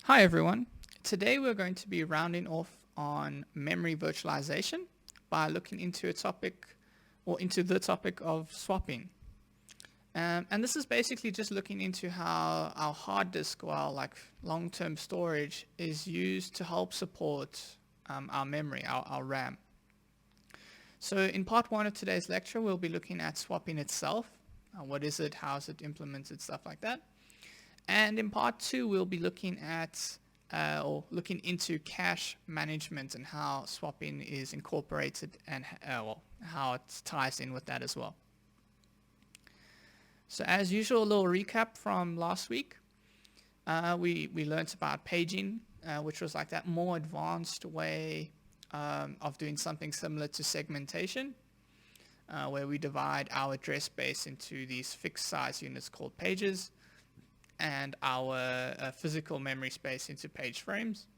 Hi everyone. Today we're going to be rounding off on memory virtualization by looking into the topic of swapping. And this is basically just looking into how our hard disk, or like long-term storage, is used to help support our memory, our RAM. So in part one of today's lecture, we'll be looking at swapping itself. What is it? How is it implemented? Stuff like that. And in part two, we'll be looking at looking into cache management and how swapping is incorporated and how it ties in with that as well. So as usual, a little recap from last week. We learned about paging, which was like that more advanced way of doing something similar to segmentation, where we divide our address space into these fixed size units called pages, and our physical memory space into page frames.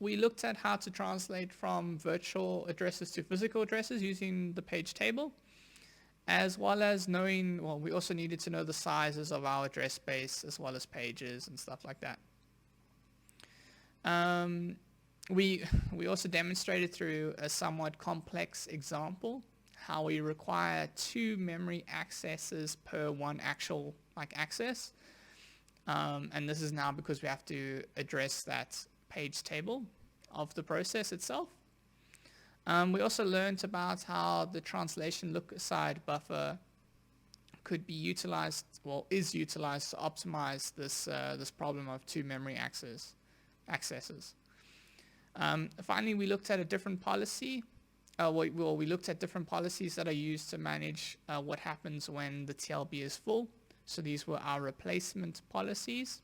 We looked at how to translate from virtual addresses to physical addresses using the page table, as well as we also needed to know the sizes of our address space as well as pages and stuff like that. We also demonstrated through a somewhat complex example how we require 2 memory accesses per one actual access. And this is now because we have to address that page table of the process itself. We also learned about how the translation look-aside buffer could be utilized, is utilized to optimize this problem of 2 memory accesses. Finally, we looked at a different policy. We looked at different policies that are used to manage what happens when the TLB is full. So these were our replacement policies.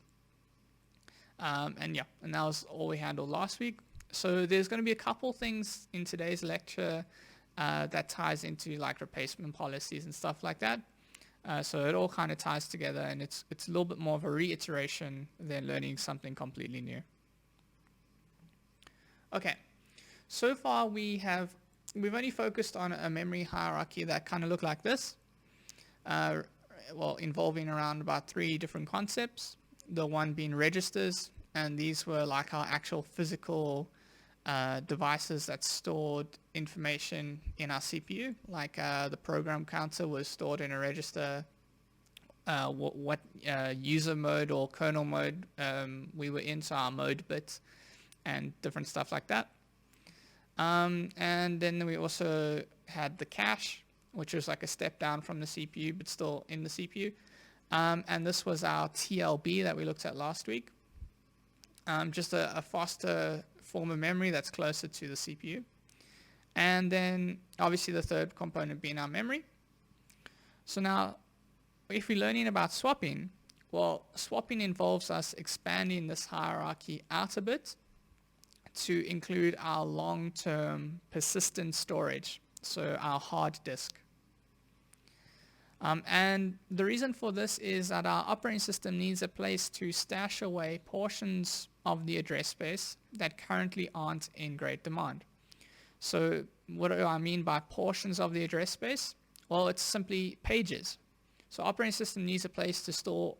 And that was all we handled last week. So there's going to be a couple things in today's lecture that ties into like replacement policies and stuff like that. So it all kind of ties together, and it's a little bit more of a reiteration than learning something completely new. Okay, so far we've only focused on a memory hierarchy that kind of looked like this. Involving around about 3 different concepts. The one being registers, and these were like our actual physical devices that stored information in our CPU. Like the program counter was stored in a register. What user mode or kernel mode we were in, so our mode bit, and different stuff like that. And then we also had the cache, which was like a step down from the CPU, but still in the CPU. And this was our TLB that we looked at last week. Just a faster form of memory that's closer to the CPU. And then obviously the third component being our memory. So now, if we're learning about swapping, swapping involves us expanding this hierarchy out a bit to include our long-term persistent storage, so our hard disk. And the reason for this is that our operating system needs a place to stash away portions of the address space that currently aren't in great demand. So what do I mean by portions of the address space? Well, it's simply pages. So operating system needs a place to store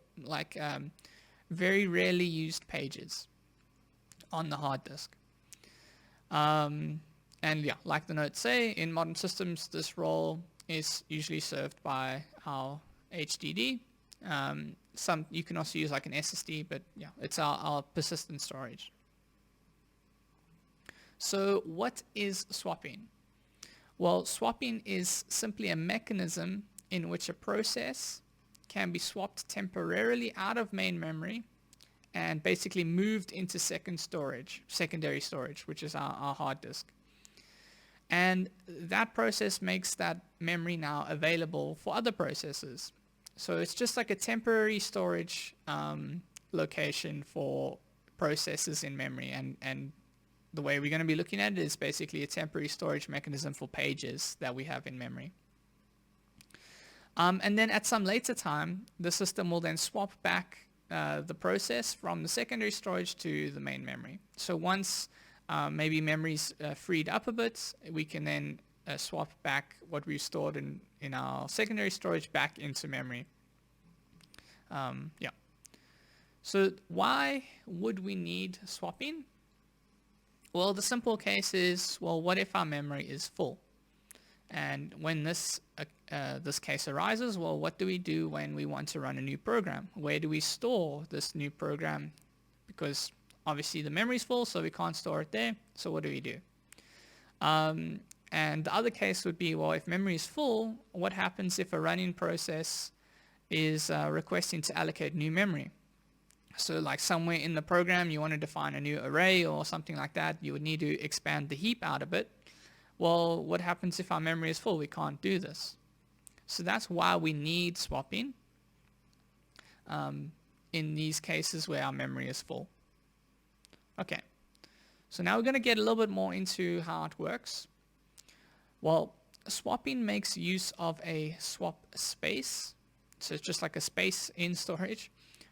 very rarely used pages on the hard disk. Like the notes say, in modern systems, this role is usually served by our HDD. You can also use like an SSD, but it's our persistent storage. So what is swapping? Well, swapping is simply a mechanism in which a process can be swapped temporarily out of main memory and basically moved into secondary storage, which is our hard disk. And that process makes that memory now available for other processes. So it's just like a temporary storage location for processes in memory. And the way we're going to be looking at it is basically a temporary storage mechanism for pages that we have in memory. And then at some later time, the system will then swap back the process from the secondary storage to the main memory. So once maybe memory's freed up a bit, we can then swap back what we've stored in our secondary storage back into memory. So why would we need swapping? Well, the simple case is, well, what if our memory is full? And when this case arises, well, what do we do when we want to run a new program? Where do we store this new program? Because obviously the memory is full, so we can't store it there. So what do we do? And the other case would be, well, if memory is full, what happens if a running process is requesting to allocate new memory? So like somewhere in the program, you want to define a new array or something like that, you would need to expand the heap out a bit. Well, what happens if our memory is full? We can't do this. So that's why we need swapping in these cases where our memory is full. Okay, so now we're going to get a little bit more into how it works. Well, swapping makes use of a swap space. So it's just like a space in storage,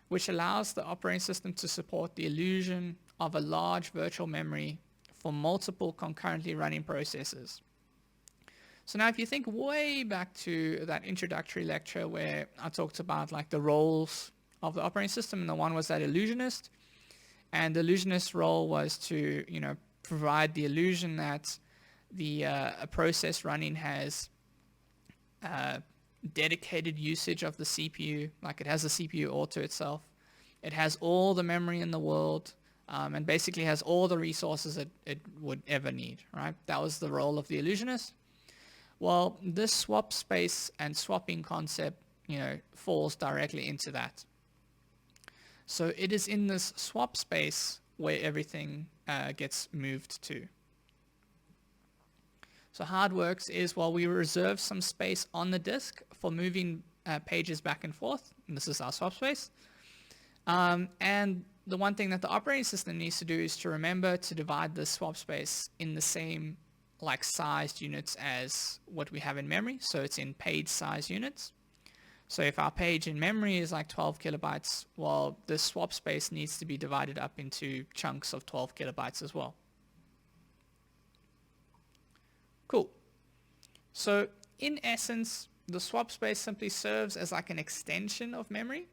which allows the operating system to support the illusion of a large virtual memory for multiple concurrently running processes. So now if you think way back to that introductory lecture where I talked about like the roles of the operating system, and the one was that illusionist, and the illusionist role was to, you know, provide the illusion that the a process running has dedicated usage of the CPU, like it has a CPU all to itself. It has all the memory in the world, and basically has all the resources it would ever need, right? That was the role of the illusionist. Well, this swap space and swapping concept, you know, falls directly into that. So it is in this swap space where everything gets moved to. So how it works is, well, we reserve some space on the disk for moving pages back and forth. And this is our swap space. And the one thing that the operating system needs to do is to remember to divide the swap space in the same like sized units as what we have in memory. So it's in page size units. So if our page in memory is like 12 kilobytes, well, this swap space needs to be divided up into chunks of 12 kilobytes as well. Cool. So in essence, the swap space simply serves as like an extension of memory.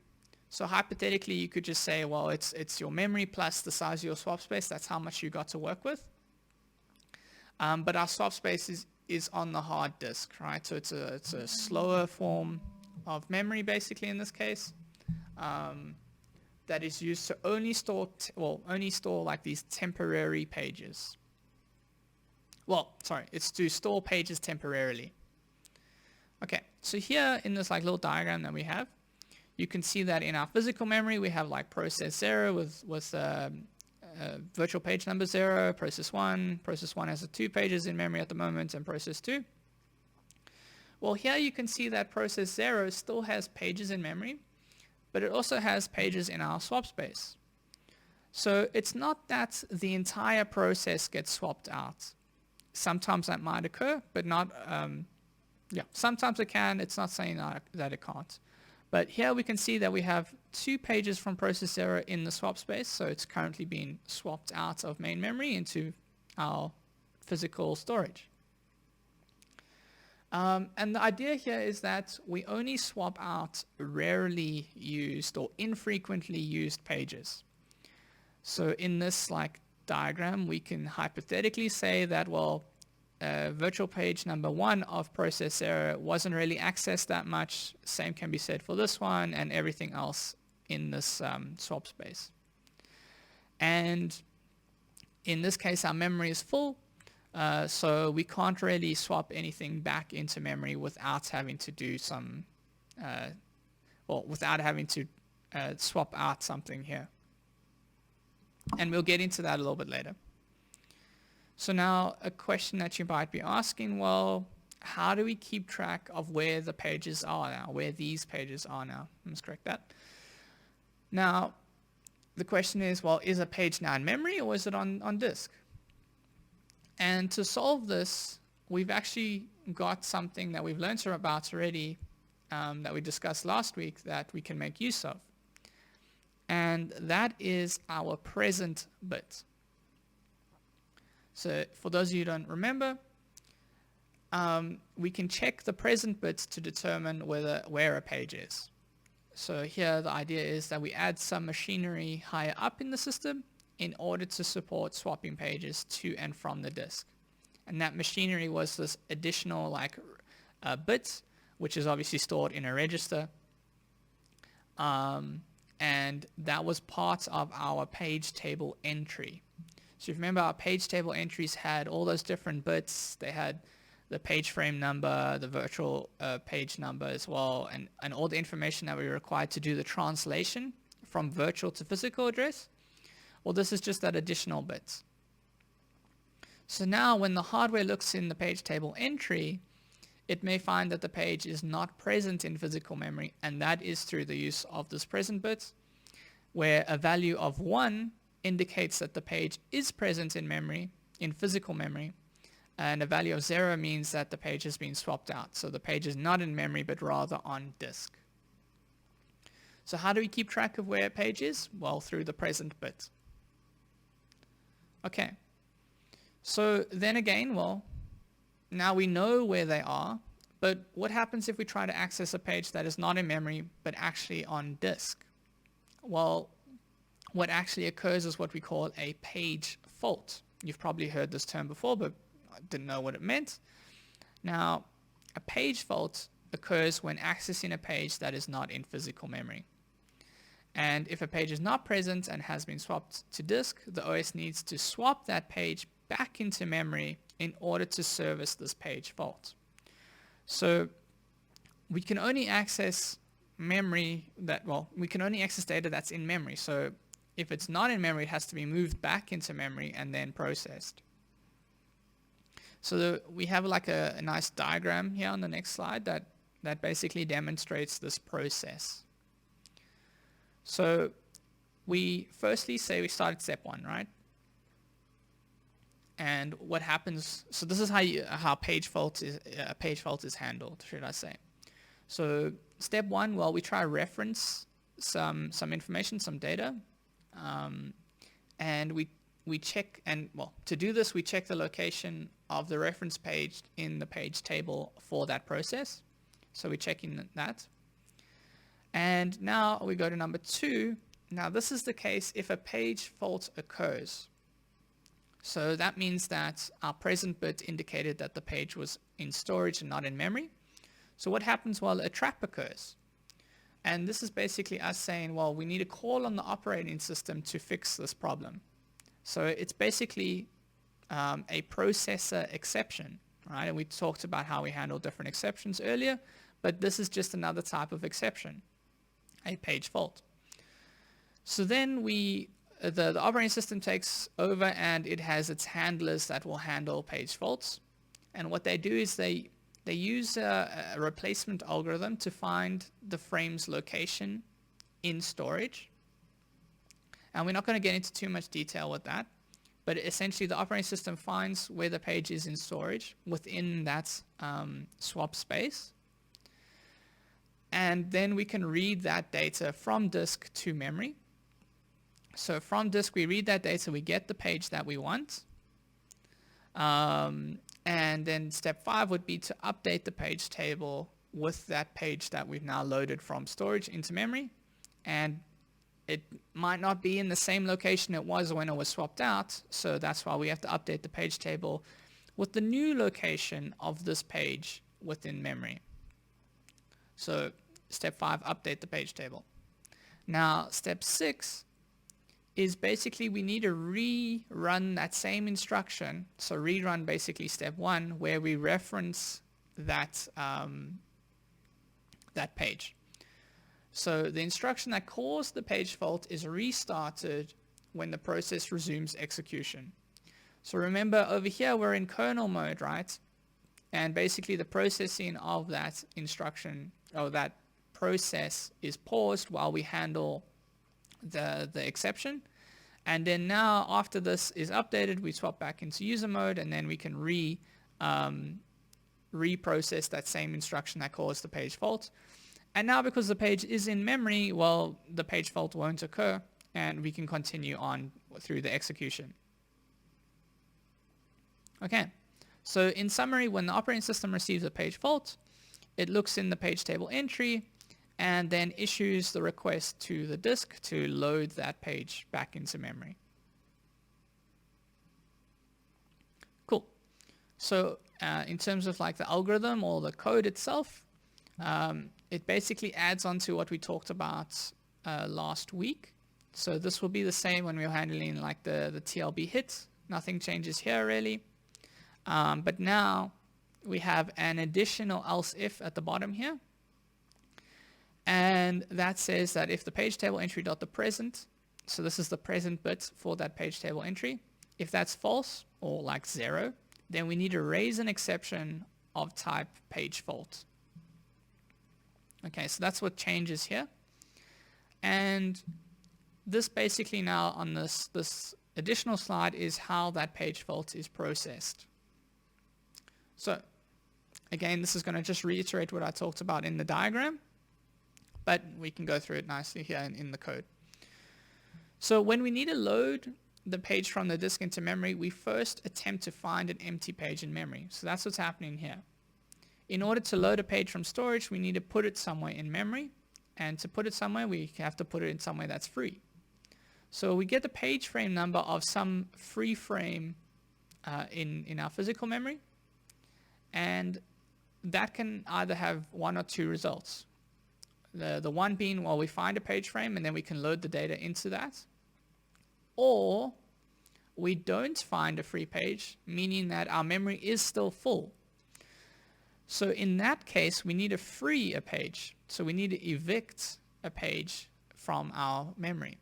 So hypothetically, you could just say, well, it's your memory plus the size of your swap space. That's how much you got to work with. But our swap space is on the hard disk, right? So it's a slower form of memory, basically, in this case, that is used to only store like these temporary pages. Well, sorry, it's to store pages temporarily. Okay, so here in this like little diagram that we have, you can see that in our physical memory we have like process 0 with virtual page number 0, process 1 has 2 pages in memory at the moment, and process 2. Well, here you can see that process 0 still has pages in memory, but it also has pages in our swap space. So it's not that the entire process gets swapped out. Sometimes that might occur, but not, sometimes it can. It's not saying that it can't. But here we can see that we have 2 pages from process 0 in the swap space, so it's currently being swapped out of main memory into our physical storage. And the idea here is that we only swap out rarely used or infrequently used pages. So in this like diagram, we can hypothetically say that, well, virtual page number 1 of process 0 wasn't really accessed that much. Same can be said for this one and everything else in this swap space. And in this case, our memory is full. So we can't really swap anything back into memory without having to do some, without having to swap out something here. And we'll get into that a little bit later. So now a question that you might be asking, well, how do we keep track of where the pages are now, where these pages are now? Let's correct that. Now, the question is, well, is a page now in memory or is it on disk? And to solve this, we've actually got something that we've learned about already that we discussed last week that we can make use of. And that is our present bit. So for those of you who don't remember, we can check the present bits to determine where a page is. So here the idea is that we add some machinery higher up in the system in order to support swapping pages to and from the disk. And that machinery was this additional bits, which is obviously stored in a register. And that was part of our page table entry. So if you remember, our page table entries had all those different bits. They had the page frame number, the virtual page number as well, and all the information that we were required to do the translation from virtual to physical address. Well, this is just that additional bit. So now when the hardware looks in the page table entry, it may find that the page is not present in physical memory, and that is through the use of this present bit, where a value of 1 indicates that the page is present in memory, in physical memory, and a value of 0 means that the page has been swapped out. So the page is not in memory, but rather on disk. So how do we keep track of where a page is? Well, through the present bit. Okay. So then again, well, now we know where they are, but what happens if we try to access a page that is not in memory, but actually on disk? Well, what actually occurs is what we call a page fault. You've probably heard this term before, but I didn't know what it meant. Now, a page fault occurs when accessing a page that is not in physical memory. And if a page is not present and has been swapped to disk, the OS needs to swap that page back into memory in order to service this page fault. So we can only access we can only access data that's in memory. So if it's not in memory, it has to be moved back into memory and then processed. So we have a nice diagram here on the next slide that basically demonstrates this process. So we firstly say we start at step 1, right? And what happens? So this is how a page fault is handled, should I say? So step 1, well, we try to reference some information, some data, and we check, and well, to do this, we check the location of the reference page in the page table for that process. So we check in that. And now we go to number 2. Now this is the case if a page fault occurs. So that means that our present bit indicated that the page was in storage and not in memory. So what happens? Well, a trap occurs. And this is basically us saying, well, we need to call on the operating system to fix this problem. So it's basically a processor exception, right? And we talked about how we handle different exceptions earlier, but this is just another type of exception, a page fault. So then the operating system takes over, and it has its handlers that will handle page faults. And what they do is they use a replacement algorithm to find the frame's location in storage. And we're not going to get into too much detail with that, but essentially the operating system finds where the page is in storage within that swap space. And then we can read that data from disk to memory. So from disk, we read that data, we get the page that we want. And then step 5 would be to update the page table with that page that we've now loaded from storage into memory. And it might not be in the same location it was when it was swapped out. So that's why we have to update the page table with the new location of this page within memory. So step 5, update the page table. Now, step 6 is basically we need to rerun that same instruction. So rerun basically step 1, where we reference that, that page. So the instruction that caused the page fault is restarted when the process resumes execution. So remember, over here we're in kernel mode, right? And basically the processing of that instruction, or that process, is paused while we handle the exception. And then now after this is updated, we swap back into user mode, and then we can reprocess that same instruction that caused the page fault. And now because the page is in memory, well, the page fault won't occur, and we can continue on through the execution. Okay, so in summary, when the operating system receives a page fault, it looks in the page table entry, and then issues the request to the disk to load that page back into memory. Cool. So in terms of like the algorithm or the code itself, it basically adds on to what we talked about last week. So this will be the same when we're handling like the TLB hit. Nothing changes here really. But now we have an additional else if at the bottom here. And that says that if the page table entry dot the present, so this is the present bit for that page table entry, if that's false or like 0, then we need to raise an exception of type page fault. Okay, so that's what changes here. And this basically now on this additional slide is how that page fault is processed. So again, this is going to just reiterate what I talked about in the diagram, but we can go through it nicely here in the code. So when we need to load the page from the disk into memory, we first attempt to find an empty page in memory. So that's what's happening here. In order to load a page from storage, we need to put it somewhere in memory. And to put it somewhere, we have to put it in somewhere that's free. So we get the page frame number of some free frame in our physical memory. And that can either have one or two results. The one being, well, we find a page frame and then we can load the data into that. Or we don't find a free page, meaning that our memory is still full. So in that case, we need to free a page. So we need to evict a page from our memory.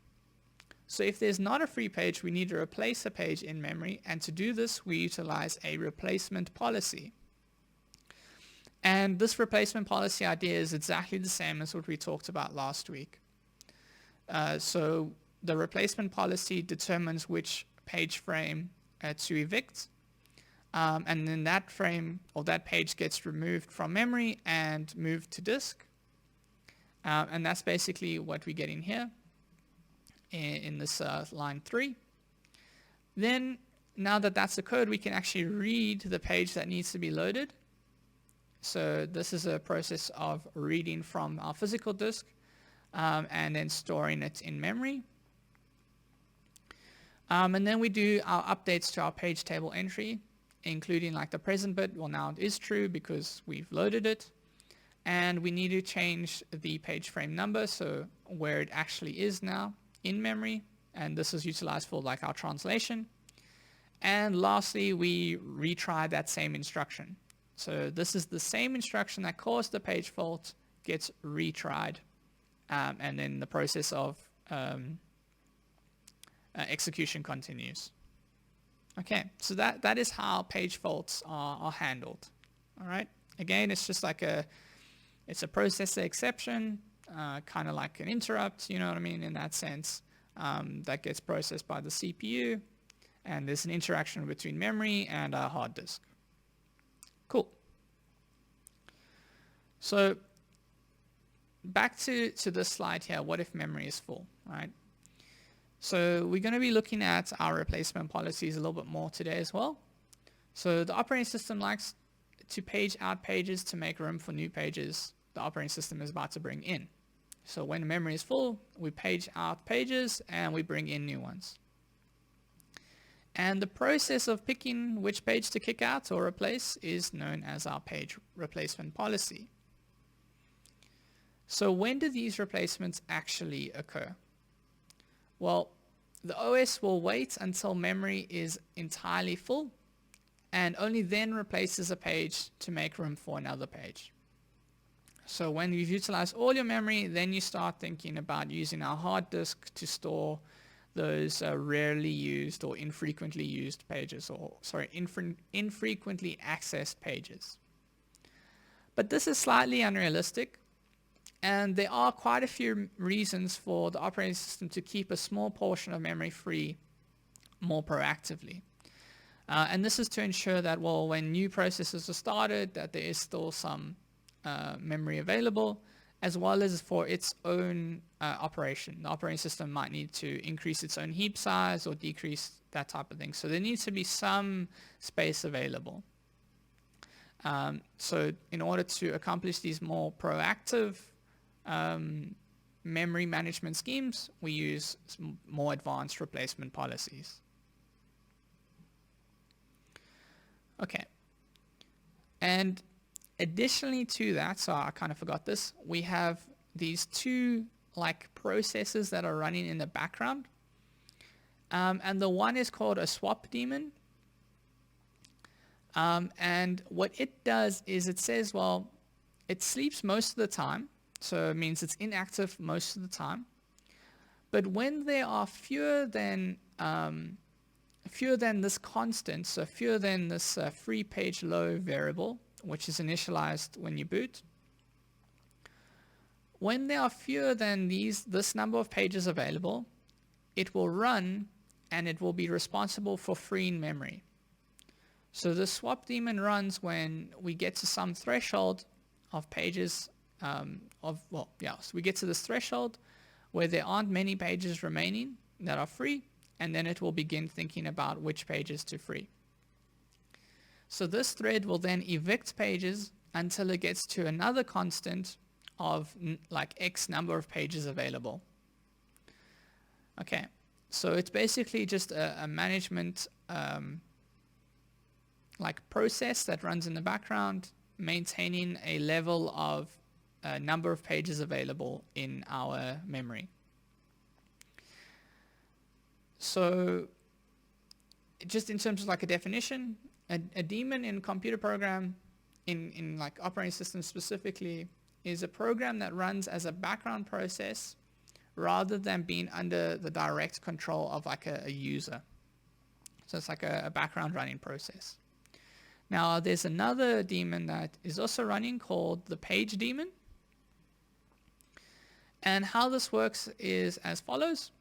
So if there's not a free page, we need to replace a page in memory. And to do this, we utilize a replacement policy. And this replacement policy idea is exactly the same as what we talked about last week. So the replacement policy determines which page frame to evict. And then that frame or that page gets removed from memory and moved to disk. And that's basically what we get in here in this line 3. Then now that that's the code, we can actually read the page that needs to be loaded. So this is a process of reading from our physical disk and then storing it in memory. And then we do our updates to our page table entry, including like the present bit. Well, now it is true because we've loaded it. And we need to change the page frame number, so where it actually is now in memory. And this is utilized for like our translation. And lastly, we retry that same instruction. So this is the same instruction that caused the page fault gets retried. And then the process of execution continues. Okay, so that is how page faults are handled. All right. Again, it's just like it's a processor exception, kind of like an interrupt, you know what I mean, in that sense, that gets processed by the CPU, and there's an interaction between memory and our hard disk. Cool. So back to this slide here, what if memory is full, right? So we're going to be looking at our replacement policies a little bit more today as well. So the operating system likes to page out pages to make room for new pages the operating system is about to bring in. So when memory is full, we page out pages and we bring in new ones. And the process of picking which page to kick out or replace is known as our page replacement policy. So when do these replacements actually occur? Well, the OS will wait until memory is entirely full and only then replaces a page to make room for another page. So when you've utilized all your memory, then you start thinking about using our hard disk to store those rarely used or infrequently used pages, or infrequently accessed pages. But this is slightly unrealistic, and there are quite a few reasons for the operating system to keep a small portion of memory free more proactively. And this is to ensure that, well, when new processes are started, that there is still some memory available, as well as for its own operation. The operating system might need to increase its own heap size or decrease that type of thing. So there needs to be some space available. So in order to accomplish these more proactive memory management schemes, we use more advanced replacement policies. Okay. And additionally to that, so I kind of forgot this, we have these two like processes that are running in the background. And the one is called a swap daemon. And what it does is it says, well, it sleeps most of the time. So it means it's inactive most of the time. But when there are fewer than this constant, so fewer than this free page load variable, which is initialized when you boot, when there are fewer than this number of pages available, it will run and it will be responsible for freeing memory. So the swap daemon runs when we get to some threshold of pages so we get to this threshold where there aren't many pages remaining that are free, and then it will begin thinking about which pages to free. So this thread will then evict pages until it gets to another constant of like X number of pages available. Okay, so it's basically just a management like process that runs in the background, maintaining a level of number of pages available in our memory. So just in terms of like a definition, a daemon in computer program, in like operating systems specifically, is a program that runs as a background process rather than being under the direct control of like a user. So it's like a background running process. Now there's another daemon that is also running called the page daemon. And how this works is as follows.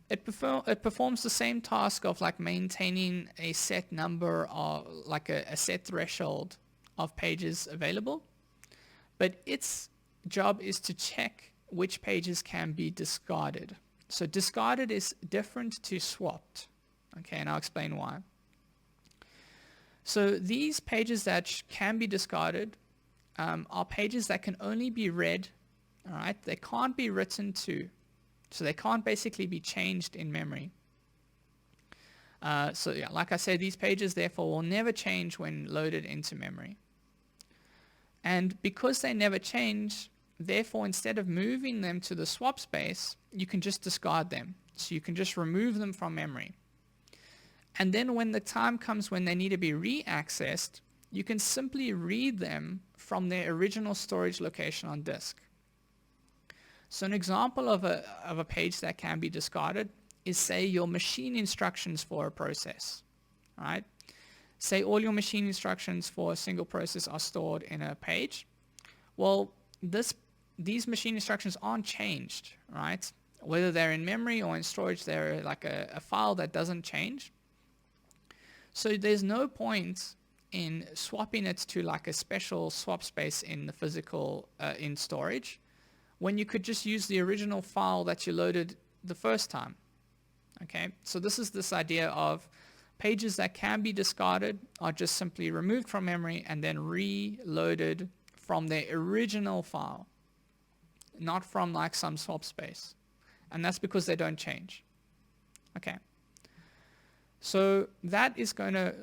It performs the same task of like maintaining a set number of like a set threshold of pages available, but its job is to check which pages can be discarded. So discarded is different to swapped. Okay, and I'll explain why. So these pages that can be discarded are pages that can only be read. All right, they can't be written to, so they can't basically be changed in memory. So yeah, like I said, these pages therefore will never change when loaded into memory. And because they never change, therefore instead of moving them to the swap space, you can just discard them. So you can just remove them from memory. And then when the time comes when they need to be re-accessed, you can simply read them from their original storage location on disk. So an example of a page that can be discarded is, say, your machine instructions for a process, right? Say all your machine instructions for a single process are stored in a page. Well, these machine instructions aren't changed, right? Whether they're in memory or in storage, they're like a file that doesn't change. So there's no point in swapping it to like a special swap space in the physical, in storage, when you could just use the original file that you loaded the first time. Okay, so this is this idea of pages that can be discarded are just simply removed from memory and then reloaded from their original file, not from like some swap space. And that's because they don't change. Okay, so that is going to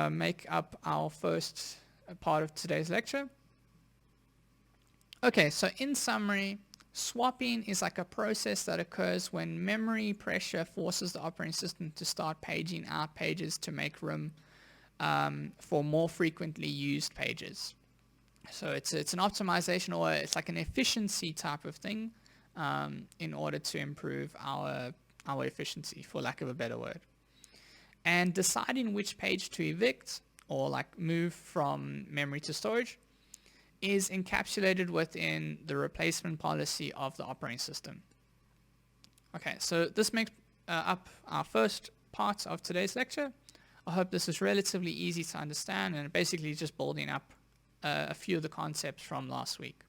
make up our first part of today's lecture. Okay, so in summary, swapping is like a process that occurs when memory pressure forces the operating system to start paging out pages to make room for more frequently used pages. So it's an optimization, or it's like an efficiency type of thing in order to improve our efficiency, for lack of a better word. And deciding which page to evict or like move from memory to storage is encapsulated within the replacement policy of the operating system. Okay, so this makes up our first part of today's lecture. I hope this is relatively easy to understand and basically just building up a few of the concepts from last week.